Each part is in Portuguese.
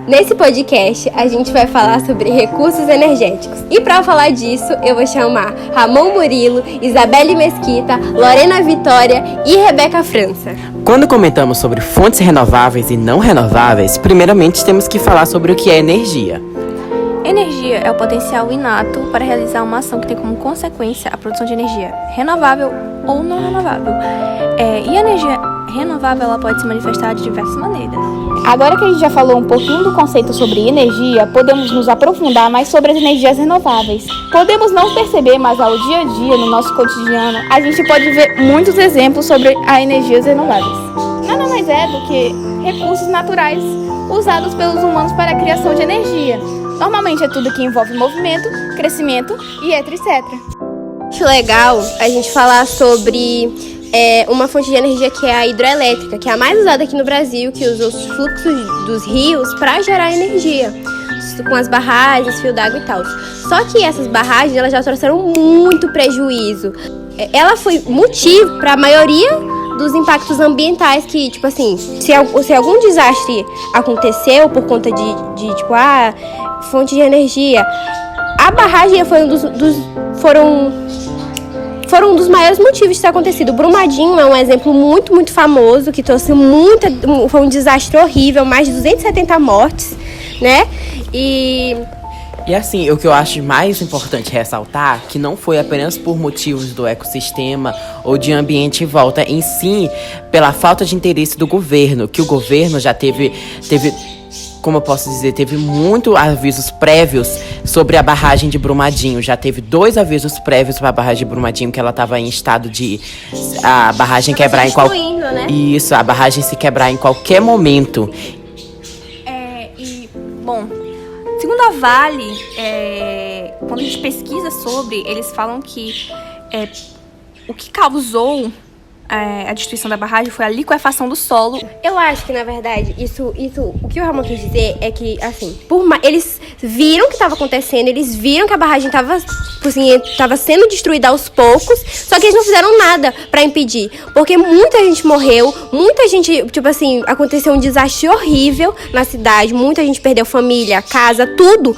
Nesse podcast, a gente vai falar sobre recursos energéticos. E para falar disso, eu vou chamar Ramon Murilo, Isabelle Mesquita, Lorena Vitória e Rebeca França. Quando comentamos sobre fontes renováveis e não renováveis, primeiramente temos que falar sobre o que é energia. Energia é o potencial inato para realizar uma ação que tem como consequência a produção de energia renovável ou não renovável. E a energia renovável ela pode se manifestar de diversas maneiras. Agora que a gente já falou um pouquinho do conceito sobre energia, podemos nos aprofundar mais sobre as energias renováveis. Podemos não perceber, mas ao dia a dia, no nosso cotidiano, a gente pode ver muitos exemplos sobre as energias renováveis. Nada mais é do que recursos naturais usados pelos humanos para a criação de energia. Normalmente é tudo que envolve movimento, crescimento e etc. Acho legal a gente falar sobre uma fonte de energia que é a hidroelétrica, que é a mais usada aqui no Brasil, que usa os fluxos dos rios para gerar energia, com as barragens, fio d'água e tal. Só que essas barragens elas já trouxeram muito prejuízo. Ela foi motivo para a maioria dos impactos ambientais que, tipo assim, se algum desastre aconteceu por conta de fonte de energia, a barragem foi foram um dos maiores motivos de ter acontecido. O Brumadinho é um exemplo muito, muito famoso, que trouxe foi um desastre horrível, mais de 270 mortes, né? E assim, o que eu acho mais importante ressaltar, que não foi apenas por motivos do ecossistema ou de ambiente em volta, em si, pela falta de interesse do governo, que o governo já teve como eu posso dizer, teve muitos avisos prévios sobre a barragem de Brumadinho. Já teve 2 avisos prévios para a barragem de Brumadinho, que ela estava em estado de a barragem quebrar em né? Isso, a barragem se quebrar em qualquer momento. Segundo a Vale, quando a gente pesquisa sobre, eles falam que o que causou a destruição da barragem foi a liquefação do solo. Eu acho que, na verdade, isso o que o Ramon quis dizer é que, assim, eles viram o que estava acontecendo, eles viram que a barragem estava sendo destruída aos poucos, só que eles não fizeram nada para impedir, porque muita gente morreu, muita gente, aconteceu um desastre horrível na cidade, muita gente perdeu família, casa, tudo,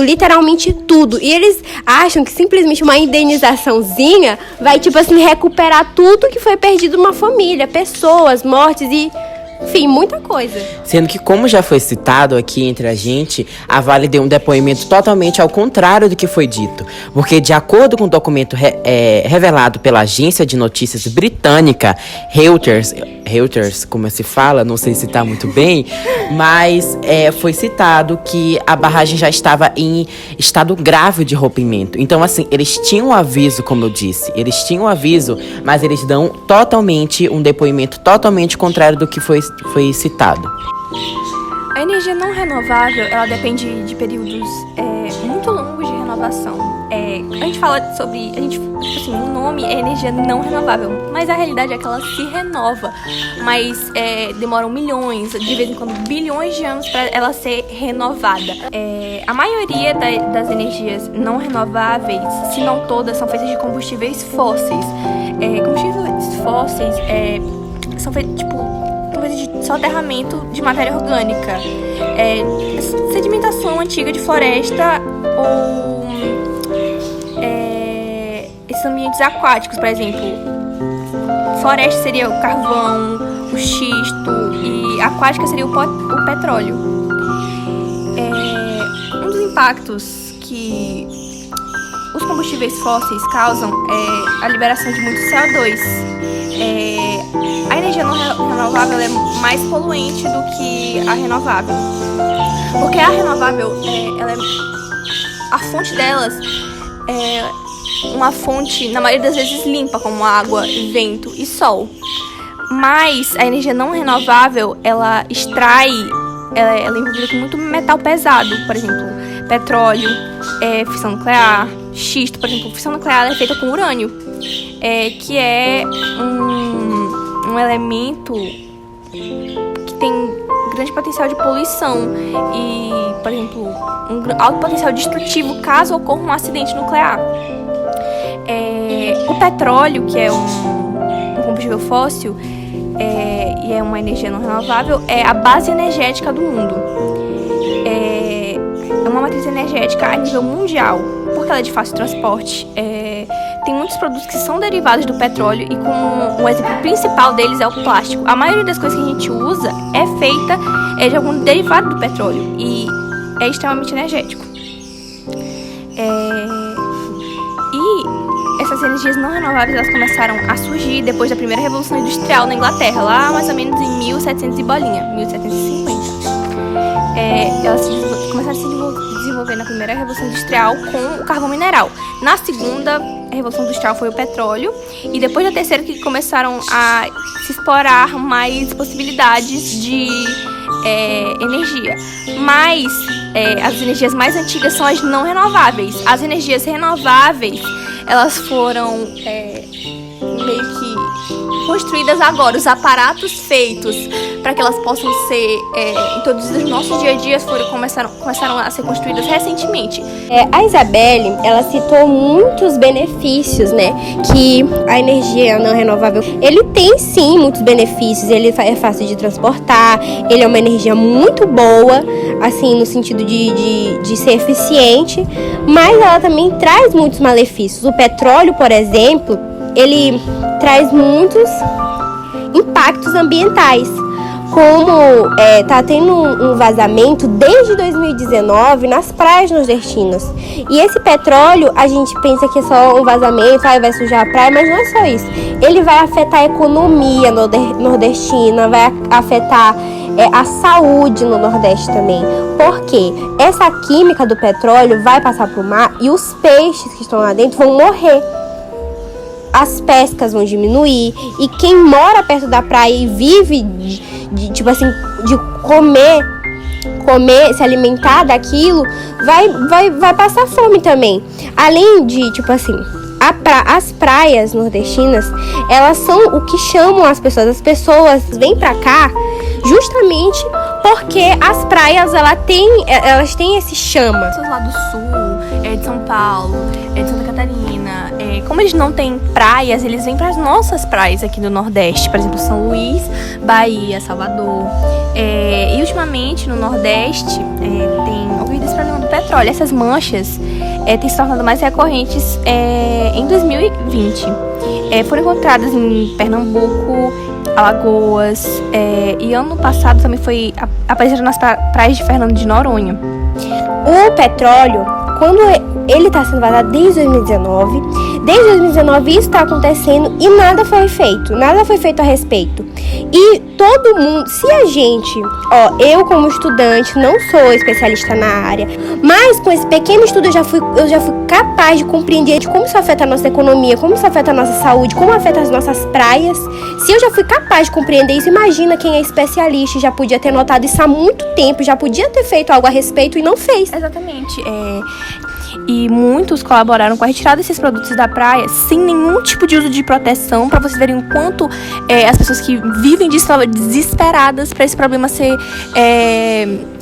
literalmente tudo, e eles acham que simplesmente uma indenizaçãozinha vai, recuperar tudo que foi perdido uma família, pessoas, mortes e, enfim, muita coisa. Sendo que, como já foi citado aqui entre a gente, a Vale deu um depoimento totalmente ao contrário do que foi dito. Porque, de acordo com o documento revelado pela agência de notícias britânica Reuters, como se fala, não sei se está muito bem, mas foi citado que a barragem já estava em estado grave de rompimento. Então, assim, eles tinham um aviso, como eu disse, mas eles dão um depoimento totalmente contrário do que foi citado. A energia não renovável, ela depende de períodos muito longos de renovação. A gente fala sobre, o nome é energia não renovável, mas a realidade é que ela se renova, mas demoram milhões, de vez em quando bilhões de anos para ela ser renovada. A maioria das energias não renováveis, se não todas, são feitas de combustíveis fósseis. Combustíveis fósseis são feitos, de soterramento de matéria orgânica, sedimentação antiga de floresta ou esses ambientes aquáticos, por exemplo. Floresta seria o carvão, o xisto, e aquática seria o petróleo. Um dos impactos que os combustíveis fósseis causam é a liberação de muito CO2. A energia não renovável é mais poluente do que a renovável. Porque a renovável, a fonte delas é uma fonte, na maioria das vezes, limpa, como água, vento e sol. Mas a energia não renovável, ela é envolvida com muito metal pesado, por exemplo, petróleo, fissão nuclear, xisto, por exemplo. Fissão nuclear é feita com urânio, que é um elemento que tem grande potencial de poluição e, por exemplo, um alto potencial destrutivo caso ocorra um acidente nuclear. O petróleo, que é um combustível fóssil, e é uma energia não renovável, é a base energética do mundo. É uma matriz energética a nível mundial, porque ela é de fácil transporte. Tem muitos produtos que são derivados do petróleo e o exemplo principal deles é o plástico. A maioria das coisas que a gente usa é feita de algum derivado do petróleo e é extremamente energético. E essas energias não renováveis, elas começaram a surgir depois da primeira Revolução Industrial na Inglaterra, lá mais ou menos em 1700 e bolinha, 1750. Elas começaram a se desenvolver na primeira Revolução Industrial com o carvão mineral. Na segunda Revolução Industrial foi o petróleo. E depois da terceira que começaram a se explorar mais possibilidades de energia. Mas as energias mais antigas são as não renováveis. As energias renováveis, elas foram meio que construídas agora. Os aparatos feitos para que elas possam ser introduzidas no nosso dia a dia começaram a ser construídas recentemente. A Isabelle, ela citou muitos benefícios, né, que a energia não renovável, ele tem sim muitos benefícios. Ele é fácil de transportar, ele é uma energia muito boa, assim, no sentido de ser eficiente, mas ela também traz muitos malefícios. O petróleo, por exemplo, ele traz muitos impactos ambientais, como tá tendo um vazamento desde 2019 nas praias nordestinas. E esse petróleo, a gente pensa que é só um vazamento, vai sujar a praia, mas não é só isso. Ele vai afetar a economia nordestina, vai afetar a saúde no Nordeste também. Porque essa química do petróleo vai passar para o mar e os peixes que estão lá dentro vão morrer. As pescas vão diminuir e quem mora perto da praia e vive de comer, se alimentar daquilo, vai passar fome também. Além de, as praias nordestinas, elas são o que chamam as pessoas. As pessoas vêm pra cá justamente porque as praias, elas têm esse chama. Pessoas lá do sul, de São Paulo, de Santa Catarina, como eles não têm praias, eles vêm para as nossas praias aqui do Nordeste, por exemplo, São Luís, Bahia, Salvador. E ultimamente no Nordeste tem ocorrido esse problema do petróleo. Essas manchas têm se tornado mais recorrentes em 2020. Foram encontradas em Pernambuco, Alagoas, e ano passado também apareceram nas praias de Fernando de Noronha. O petróleo, quando ele está sendo vazado desde 2019 isso está acontecendo e nada foi feito a respeito. E todo mundo, se a gente, eu como estudante não sou especialista na área, mas com esse pequeno estudo eu já fui capaz de compreender de como isso afeta a nossa economia, como isso afeta a nossa saúde, como afeta as nossas praias. Se eu já fui capaz de compreender isso, imagina quem é especialista, já podia ter notado isso há muito tempo, já podia ter feito algo a respeito e não fez. Exatamente. E muitos colaboraram com a retirada desses produtos da praia sem nenhum tipo de uso de proteção, para vocês verem o quanto as pessoas que vivem desesperadas para esse problema ser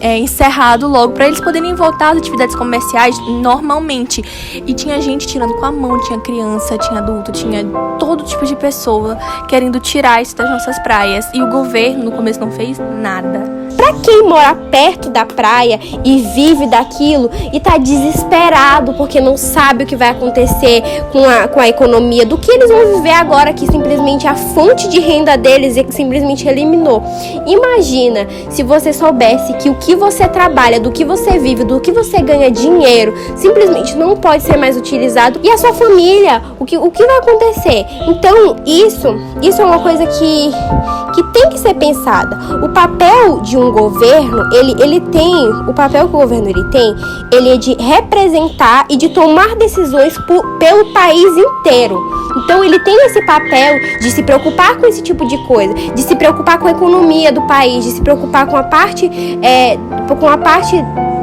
encerrado logo, para eles poderem voltar às atividades comerciais normalmente. E tinha gente tirando com a mão, tinha criança, tinha adulto, tinha todo tipo de pessoa querendo tirar isso das nossas praias. E o governo no começo não fez nada. Para quem mora perto da praia e vive daquilo e tá desesperado porque não sabe o que vai acontecer com a economia, do que eles vão viver agora, que simplesmente a fonte de renda deles simplesmente eliminou. Imagina se você soubesse que o que você trabalha, do que você vive, do que você ganha dinheiro, simplesmente não pode ser mais utilizado. E a sua família, o que vai acontecer? Então isso é uma coisa que tem que ser pensada. O papel de um governo, o papel que o governo ele é de representar e de tomar decisões pelo país inteiro. Então ele tem esse papel de se preocupar com esse tipo de coisa, de se preocupar com a economia do país, de se preocupar com a parte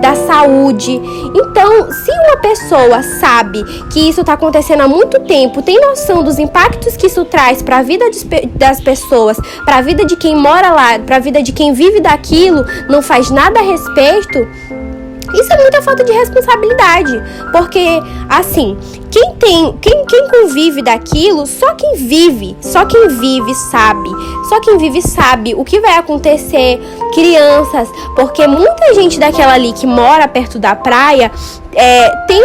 da saúde. Então, se uma pessoa sabe que isso está acontecendo há muito tempo, tem noção dos impactos que isso traz para a vida das pessoas, para a vida de quem mora lá, para a vida de quem vive daquilo, não faz nada a respeito, Isso é muita falta de responsabilidade, porque, assim, quem convive daquilo, só quem vive sabe o que vai acontecer, crianças, porque muita gente daquela ali que mora perto da praia tem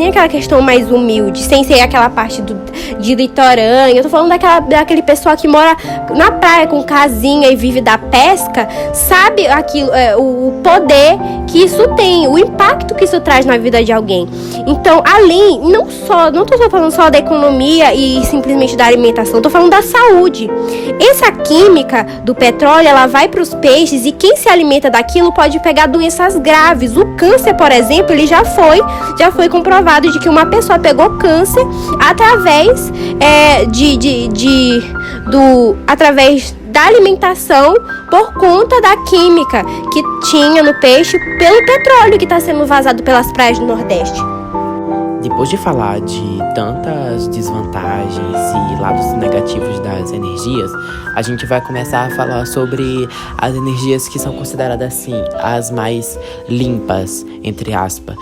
aquela questão mais humilde, sem ser aquela parte de litorânea. Eu tô falando daquele pessoal que mora na praia com casinha e vive da pesca, sabe aquilo, o poder que isso tem, o impacto que isso traz na vida de alguém. Então, além, não tô falando só da economia e simplesmente da alimentação, tô falando da saúde. Essa química do petróleo, ela vai para os peixes e quem se alimenta daquilo pode pegar doenças graves. O câncer, por exemplo, ele já foi comprovado de que uma pessoa pegou câncer através através da alimentação por conta da química que tinha no peixe pelo petróleo que está sendo vazado pelas praias do Nordeste. Depois de falar de tantas desvantagens e lados negativos das energias, a gente vai começar a falar sobre as energias que são consideradas assim, as mais limpas, entre aspas,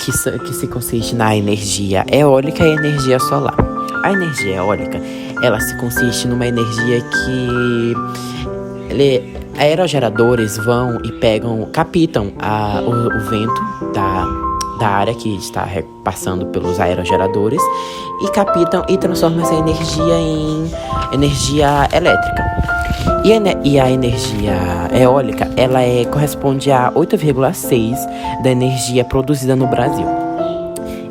que se consiste na energia eólica e energia solar. A energia eólica, ela se consiste numa energia que aerogeradores vão e captam o vento da área que está passando pelos aerogeradores e captam e transformam essa energia em energia elétrica. E a energia eólica, ela corresponde a 8,6% da energia produzida no Brasil.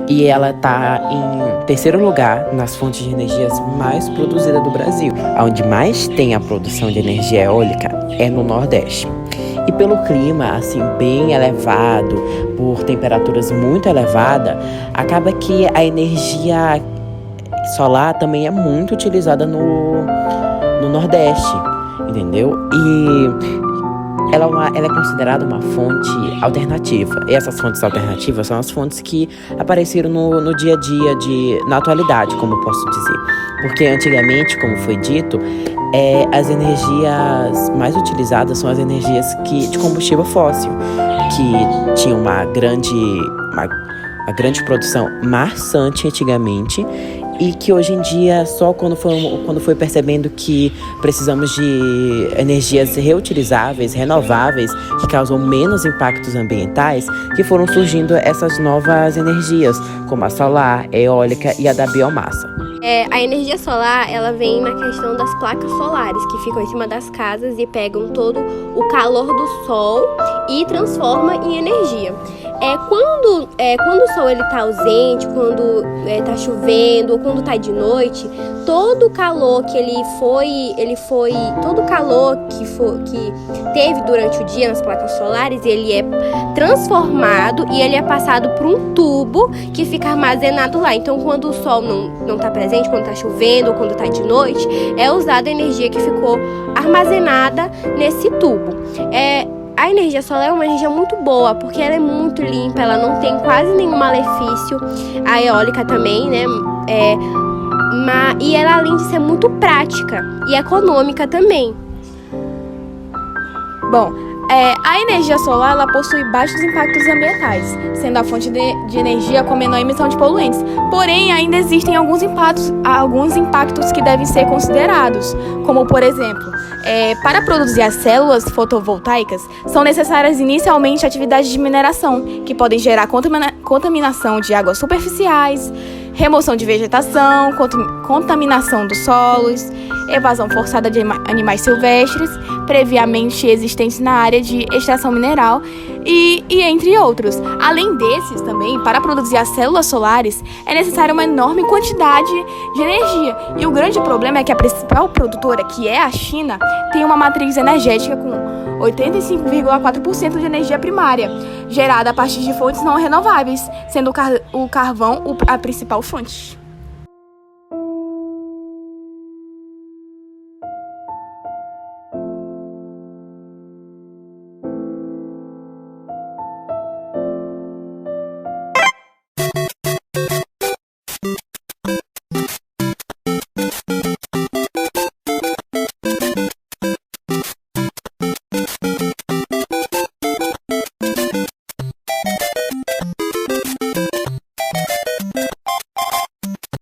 E ela está em terceiro lugar nas fontes de energias mais produzidas do Brasil. Onde mais tem a produção de energia eólica é no Nordeste. E pelo clima, assim, bem elevado, por temperaturas muito elevadas, acaba que a energia solar também é muito utilizada no Nordeste, entendeu? E ela é considerada uma fonte alternativa. E essas fontes alternativas são as fontes que apareceram no dia a dia, na atualidade, como eu posso dizer. Porque antigamente, como foi dito, as energias mais utilizadas são as energias de combustível fóssil, que tinham uma grande produção maçante antigamente, e que hoje em dia, só quando foi percebendo que precisamos de energias reutilizáveis, renováveis, que causam menos impactos ambientais, que foram surgindo essas novas energias, como a solar, a eólica e a da biomassa. A energia solar, ela vem na questão das placas solares, que ficam em cima das casas e pegam todo o calor do sol e transforma em energia. Quando o sol ele tá ausente, quando tá chovendo ou quando tá de noite, todo o calor que teve durante o dia nas placas solares, ele é transformado e ele é passado por um tubo que fica armazenado lá. Então, quando o sol não tá presente, quando tá chovendo ou quando tá de noite, é usada a energia que ficou armazenada nesse tubo. A energia solar é uma energia muito boa, porque ela é muito limpa, ela não tem quase nenhum malefício. A eólica também, né? E ela, além de ser muito prática e econômica também. Bom, a energia solar ela possui baixos impactos ambientais, sendo a fonte de energia com menor emissão de poluentes. Porém, ainda existem alguns impactos que devem ser considerados, como, por exemplo, para produzir as células fotovoltaicas, são necessárias inicialmente atividades de mineração, que podem gerar contaminação de águas superficiais, remoção de vegetação, contaminação dos solos, evasão forçada de animais silvestres, previamente existentes na área de extração mineral e entre outros. Além desses, também, para produzir as células solares, é necessária uma enorme quantidade de energia. E o grande problema é que a principal produtora, que é a China, tem uma matriz energética com 85,4% de energia primária, gerada a partir de fontes não renováveis, sendo o carvão a principal fonte.